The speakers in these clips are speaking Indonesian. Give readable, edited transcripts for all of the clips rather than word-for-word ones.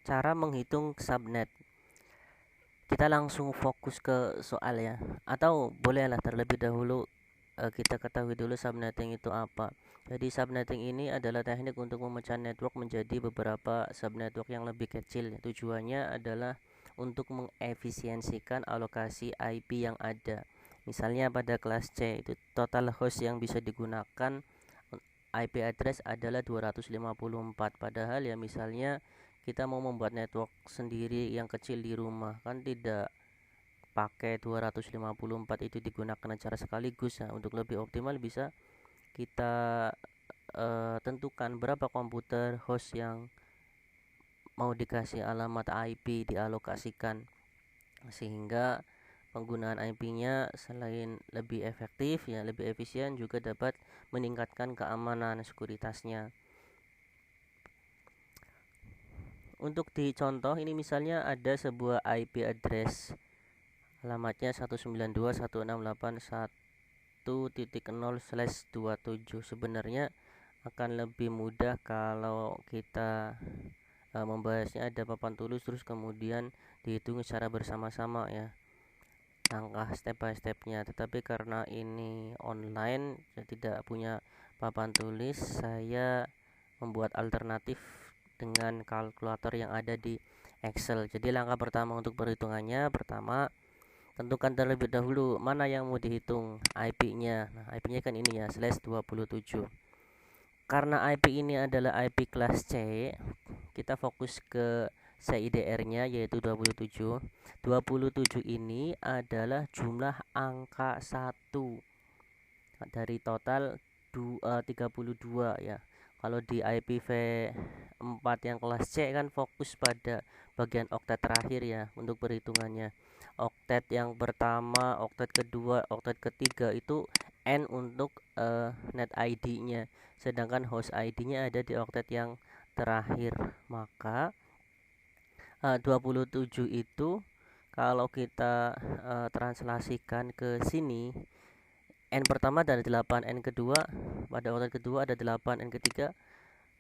cara menghitung subnet. Kita langsung fokus ke soal ya, atau bolehlah terlebih dahulu kita ketahui dulu subnetting itu apa. Jadi subnetting ini adalah teknik untuk memecah network menjadi beberapa subnetwork yang lebih kecil. Tujuannya adalah untuk mengefisiensikan alokasi IP yang ada. Misalnya pada kelas C itu total host yang bisa digunakan IP address adalah 254, padahal ya misalnya kita mau membuat network sendiri yang kecil di rumah, kan tidak pakai 254 itu digunakan secara sekaligus. Nah, untuk lebih optimal bisa kita tentukan berapa komputer host yang mau dikasih alamat IP dialokasikan, sehingga penggunaan IP-nya selain lebih efektif ya lebih efisien, juga dapat meningkatkan keamanan sekuritasnya. Untuk dicontoh ini misalnya ada sebuah IP address alamatnya 192.168.1.0/27. Sebenarnya akan lebih mudah kalau kita membahasnya ada papan tulis terus kemudian dihitung secara bersama-sama ya, langkah step by stepnya. Tetapi karena ini online saya tidak punya papan tulis, saya membuat alternatif dengan kalkulator yang ada di Excel. Jadi langkah pertama untuk perhitungannya, pertama tentukan terlebih dahulu mana yang mau dihitung IP-nya. Nah, IP-nya kan ini ya, /27. Karena IP ini adalah IP kelas C, kita fokus ke CIDR-nya yaitu 27. 27 ini adalah jumlah angka 1 dari total 32 ya. Kalau di IPv4 yang kelas C kan fokus pada bagian oktet terakhir ya untuk perhitungannya. Oktet yang pertama, oktet kedua, oktet ketiga itu N untuk net ID-nya. Sedangkan host ID-nya ada di oktet yang terakhir. Maka 27 itu kalau kita translasikan ke sini, N pertama ada 8, N kedua pada oktet kedua ada 8, N ketiga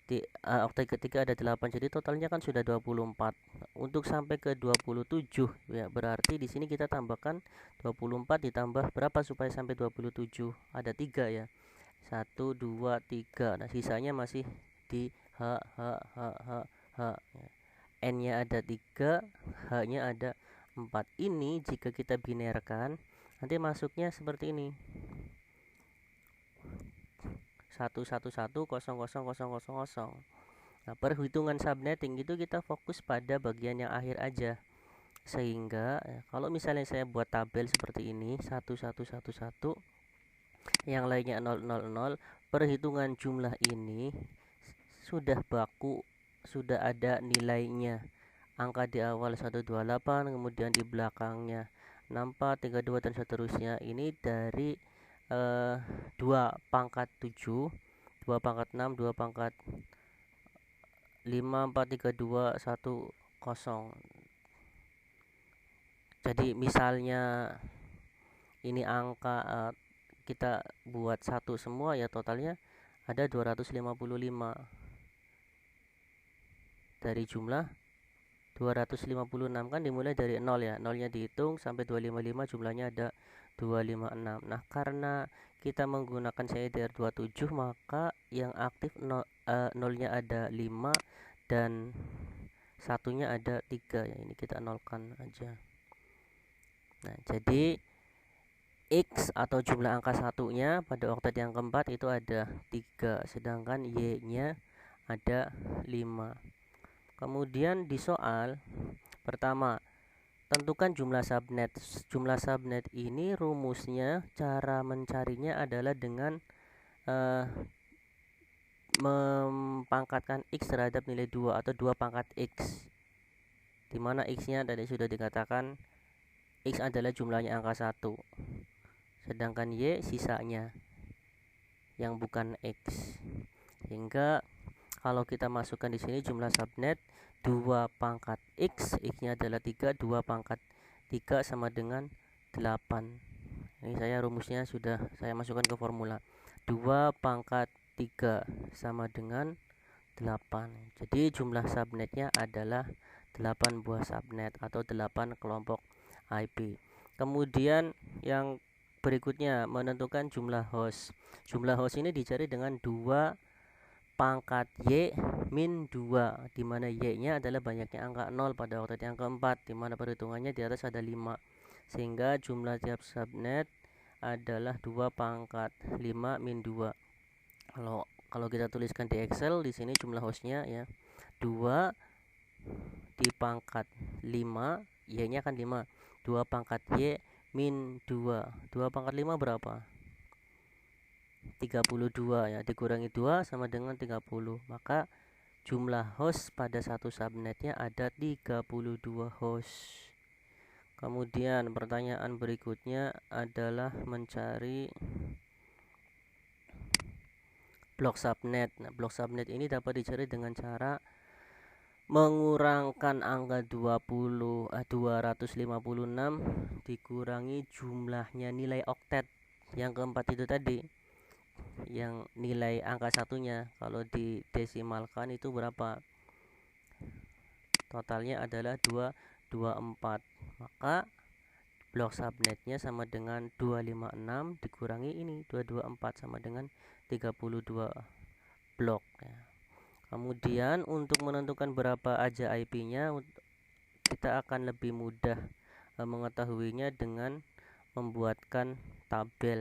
di oktet ketiga ada 8. Jadi totalnya kan sudah 24. Untuk sampai ke 27 ya, berarti di sini kita tambahkan 24 ditambah berapa supaya sampai 27? Ada 3 ya. 1 2 3. Nah, sisanya masih di H. N-nya ada 3, H-nya ada 4. Ini jika kita binerkan nanti masuknya seperti ini. 111000000. Nah, perhitungan subnetting itu kita fokus pada bagian yang akhir aja. Sehingga kalau misalnya saya buat tabel seperti ini 1111, yang lainnya 000, perhitungan jumlah ini sudah baku, sudah ada nilainya. Angka di awal 128, kemudian di belakangnya 64, 32 dan seterusnya. Ini dari 2 pangkat 7, 2 pangkat 6, 2 pangkat 5, 4, 3, 2, 1, 0. Jadi misalnya ini angka kita buat satu semua ya, totalnya ada 255 dari jumlah 256. Kan dimulai dari 0 ya, nolnya dihitung sampai 255, jumlahnya ada 256. Nah, karena kita menggunakan CIDR 27, maka yang aktif nolnya ada 5 dan satunya ada 3 ya, ini kita nolkan aja. Nah, jadi X atau jumlah angka satunya pada oktet yang keempat itu ada 3, sedangkan Y-nya ada 5. Kemudian di soal pertama, tentukan jumlah subnet. Jumlah subnet ini rumusnya, cara mencarinya adalah dengan mempangkatkan X terhadap nilai 2 atau 2 pangkat X, dimana X-nya tadi sudah dikatakan X adalah jumlahnya angka 1, sedangkan Y sisanya yang bukan X. Sehingga kalau kita masukkan di sini jumlah subnet 2 pangkat X, X-nya adalah 3, 2 pangkat 3 sama dengan 8. Ini saya rumusnya sudah saya masukkan ke formula. 2 pangkat 3 sama dengan 8. Jadi jumlah subnetnya adalah 8 buah subnet atau 8 kelompok IP. Kemudian yang berikutnya menentukan jumlah host. Jumlah host ini dicari dengan 2 pangkat Y min 2, di mana Y-nya adalah banyaknya angka 0 pada oktet yang keempat, di mana perhitungannya di atas ada 5. Sehingga jumlah tiap subnet adalah 2 pangkat 5 min 2. Kalau kita tuliskan di Excel, di sini jumlah hostnya ya 2 di pangkat 5, Y-nya kan 5. 2 pangkat Y min 2. 2 pangkat 5 berapa? 32 ya, dikurangi 2 sama dengan 30. Maka jumlah host pada satu subnetnya ada 32 host. Kemudian pertanyaan berikutnya adalah mencari blok subnet. Nah, blok subnet ini dapat dicari dengan cara mengurangkan angka 256 dikurangi jumlahnya nilai oktet yang keempat itu tadi, yang nilai angka satunya. Kalau didesimalkan itu berapa? Totalnya adalah 224. Maka blok subnetnya sama dengan 256 dikurangi ini 224 sama dengan 32 blok ya. Kemudian untuk menentukan berapa aja IP-nya, kita akan lebih mudah mengetahuinya dengan membuatkan tabel.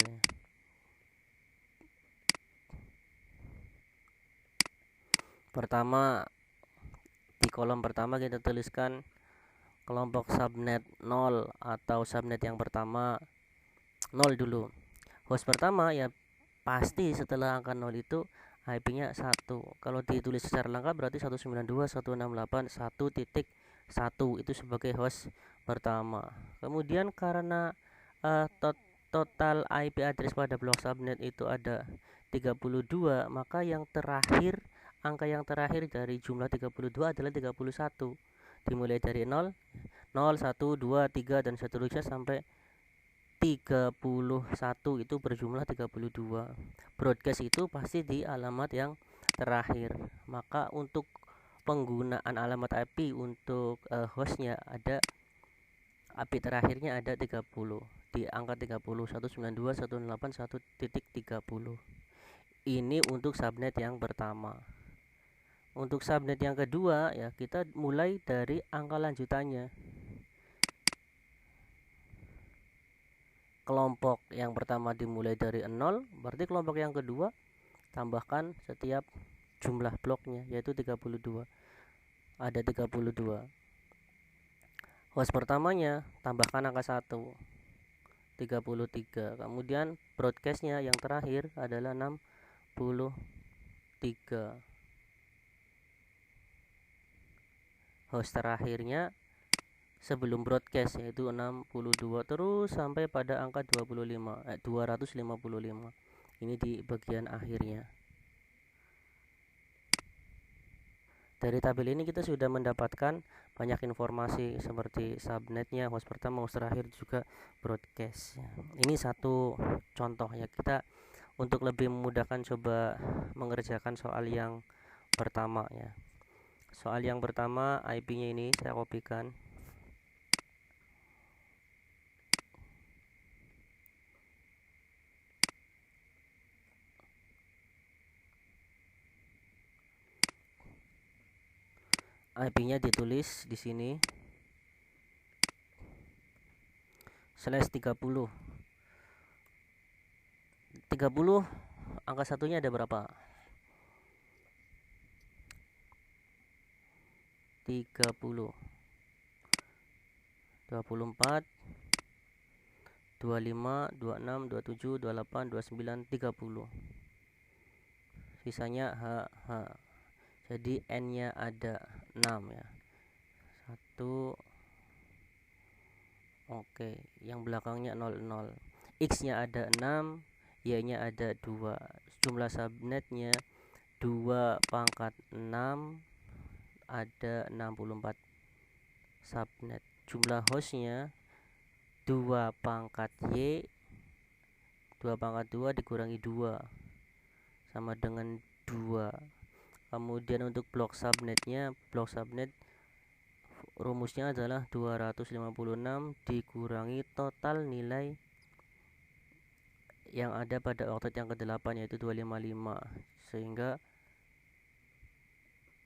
Pertama, di kolom pertama kita tuliskan kelompok subnet 0 atau subnet yang pertama 0 dulu. Host pertama ya pasti setelah angka 0 itu IP-nya 1. Kalau ditulis secara lengkap berarti 192.168.1.1 itu sebagai host pertama. Kemudian karena total IP address pada blok subnet itu ada 32, maka angka yang terakhir dari jumlah 32 adalah 31. Dimulai dari 0, 0, 1, 2, 3 dan seterusnya sampai 31 itu berjumlah 32. Broadcast itu pasti di alamat yang terakhir. Maka untuk penggunaan alamat IP untuk hostnya ada IP terakhirnya ada 30 di angka 30 192.168.1.30. Ini untuk subnet yang pertama. Untuk subnet yang kedua ya kita mulai dari angka lanjutannya. Kelompok yang pertama dimulai dari 0, berarti kelompok yang kedua tambahkan setiap jumlah bloknya yaitu 32. Ada 32. Host pertamanya tambahkan angka 1, 33. Kemudian broadcastnya yang terakhir adalah 63. Host terakhirnya sebelum broadcast yaitu 62 terus sampai pada angka 255. Ini di bagian akhirnya. Dari tabel ini kita sudah mendapatkan banyak informasi seperti subnetnya, host pertama, host terakhir, juga broadcast. Ini satu contoh ya, kita untuk lebih memudahkan coba mengerjakan soal yang pertama ya. Soal yang pertama IP-nya ini saya kopikan. IP-nya ditulis di sini /30. 30 angka satunya ada berapa? 30, 24, 25, 26, 27, 28, 29, 30. Sisanya H. Jadi N-nya ada 6 ya. 1. Oke, yang belakangnya 00. X-nya ada 6, Y-nya ada 2. Jumlah subnetnya 2 pangkat 6 ada 64 subnet. Jumlah hostnya 2 pangkat Y, 2 pangkat 2 dikurangi 2 sama dengan 2. Kemudian untuk blok subnet rumusnya adalah 256 dikurangi total nilai yang ada pada oktet yang ke-8 yaitu 255, sehingga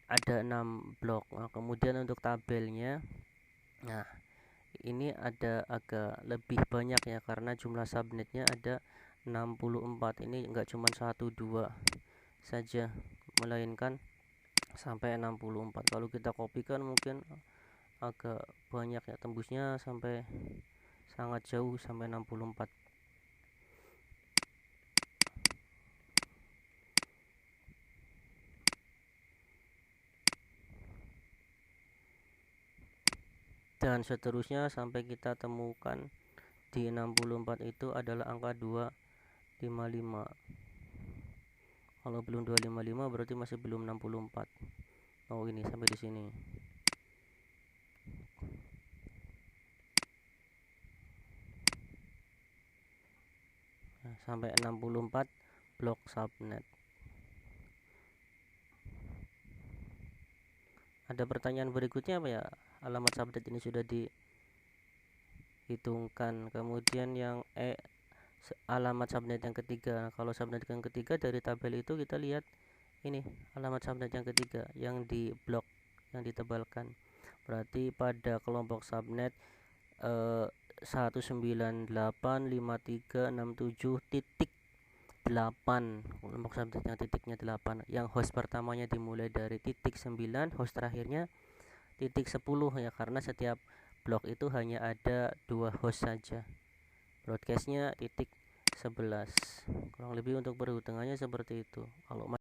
ada 6 blok. Nah, kemudian untuk tabelnya, nah ini ada agak lebih banyak ya, karena jumlah subnetnya ada 64. Ini enggak cuma 1 2 saja, melainkan sampai 64. Kalau kita kopikan mungkin agak banyak ya, tembusnya sampai sangat jauh, sampai 64. Dan seterusnya sampai kita temukan di 64 itu adalah angka 255. Kalau belum 255 berarti masih belum 64. Oh, ini sampai di sini. Nah, sampai 64 blok subnet. Ada pertanyaan berikutnya apa ya? Alamat subnet ini sudah dihitungkan. Kemudian yang alamat subnet yang ketiga. Nah, kalau subnet yang ketiga dari tabel itu kita lihat ini alamat subnet yang ketiga yang di blok yang ditebalkan. Berarti pada kelompok subnet 1985367.8, kelompok subnet yang titiknya 8, yang host pertamanya dimulai dari titik 9, host terakhirnya titik 10 ya, karena setiap blok itu hanya ada 2 host saja. Broadcastnya titik 11. Kurang lebih untuk perhitungannya seperti itu. Kalau